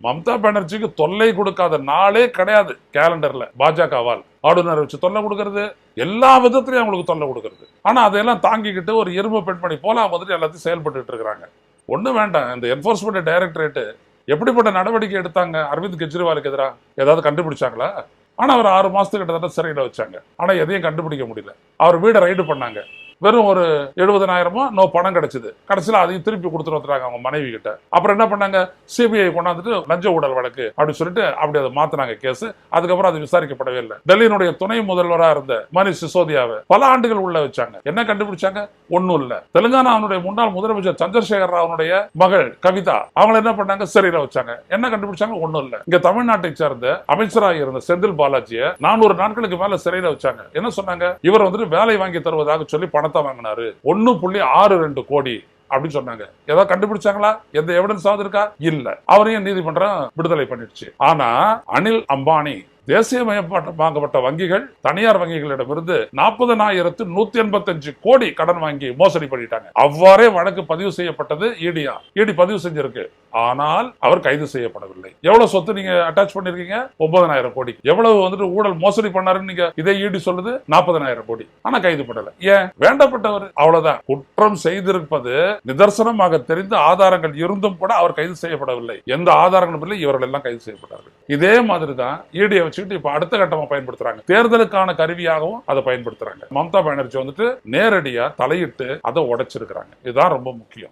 மம்தா பானர்ஜிக்கு தொல்லை கொடுக்காத நாளே கிடையாது கேலண்டர்ல பாஜகவால். ஆளுநரை வச்சு தொல்லை கொடுக்கறது, எல்லா விதத்திலையும் அவங்களுக்கு தொல்லை கொடுக்கறது. ஆனா அதையெல்லாம் தாங்கிக்கிட்டு ஒரு எருமை பெண்மணி போல வந்துட்டு எல்லாத்தையும் செயல்பட்டு இருக்காங்க. ஒண்ணு வேண்டாம், இந்த என்போர்ஸ்மெண்ட் டைரக்டரேட் எப்படிப்பட்ட நடவடிக்கை எடுத்தாங்க அரவிந்த் கெஜ்ரிவாலுக்கு எதிராக? ஏதாவது கண்டுபிடிச்சாங்களா? ஆனா அவர் 6 மாசத்துக்கு கிட்டத்தட்ட சிறையில வச்சாங்க. ஆனா எதையும் கண்டுபிடிக்க முடியல. அவர் வீடை ரைடு பண்ணாங்க. வெறும் ஒரு 70,000 பணம் கிடைச்சது. கடைசியில் அதையும் திருப்பி கொடுத்துட்டு வந்துட்டாங்க அவங்க மனைவி கிட்ட. அப்புறம் என்ன பண்ணாங்க, சிபிஐ கொண்டாந்துட்டு லஞ்ச ஊழல் வழக்கு அப்படின்னு சொல்லிட்டு அப்படி அதை மாத்தினாங்க கேஸ். அதுக்கப்புறம் அது விசாரிக்கப்படவே இல்லை. டெல்லியினுடைய துணை முதல்வராக இருந்த மணிஷ் சிசோதியாவை பல ஆண்டுகள் உள்ள வச்சாங்க. என்ன கண்டுபிடிச்சாங்க? ஒன்னும் இல்ல. தெலுங்கானாவுடைய முன்னாள் முதலமைச்சர் சந்திரசேகர் ராவனுடைய மகள் கவிதா, அவங்களை என்ன பண்ணாங்க, சிறையில வச்சாங்க. என்ன கண்டுபிடிச்சாங்க? ஒன்னும் இல்ல. இங்க தமிழ்நாட்டை சேர்ந்த அமைச்சராக இருந்த செந்தில் பாலாஜியை 400 நாட்களுக்கு மேல சிறையில வச்சாங்க. என்ன சொன்னாங்க? இவர் வந்துட்டு வேலை வாங்கி தருவதாக சொல்லி பணத்தை வாங்கினாரு, 1.62 கோடி அப்படின்னு சொன்னாங்க. ஏதாவது கண்டுபிடிச்சாங்களா? எந்த எவிடன்ஸ் இருக்கா? இல்ல. அவரையும் நீதிமன்றம் விடுதலை பண்ணிடுச்சு. ஆனா அனில் அம்பானி தேசியமயமாக்கப்பட்ட வங்கிகள் தனியார் வங்கிகளிடமிருந்து 40,185 கோடி கடன் வாங்கி மோசடி பண்ணிட்டாங்க. அவ்வாறே வழக்கு பதிவு செய்யப்பட்டது. இடி பதிவு செஞ்சிருக்கு. ஆனால் அவர் கைது செய்யப்படவில்லை. எவ்வளவு சொத்து நீங்க அட்டாச் பண்ணிருக்கீங்க? 9,000 கோடி. எவ்வளவு வந்துட்டு ஊழல் மோசடி பண்ணாருன்னு நீங்க இதே இடி சொல்லுது? 40,000 கோடி. ஆனா கைது பண்ணல. ஏன்? வேண்டப்பட்டவர். அவ்வளவுதான். குற்றம் செய்திருப்பது நிதர்சனமாக தெரிந்த ஆதாரங்கள் இருந்தும் கூட அவர் கைது செய்யப்படவில்லை. எந்த ஆதாரங்களும் இல்லை. இவர்கள் எல்லாம் கைது செய்யப்பட்டார்கள். இதே மாதிரி தான் இடியை வச்சுக்கிட்டு இப்ப அடுத்த கட்டமா பயன்படுத்துறாங்க. தேர்தலுக்கான கருவியாகவும் அதை பயன்படுத்துறாங்க. மம்தா பானர்ஜி வந்துட்டு நேரடியா தலையிட்டு அதை உடைச்சிருக்கிறாங்க. இதுதான் ரொம்ப முக்கியம்.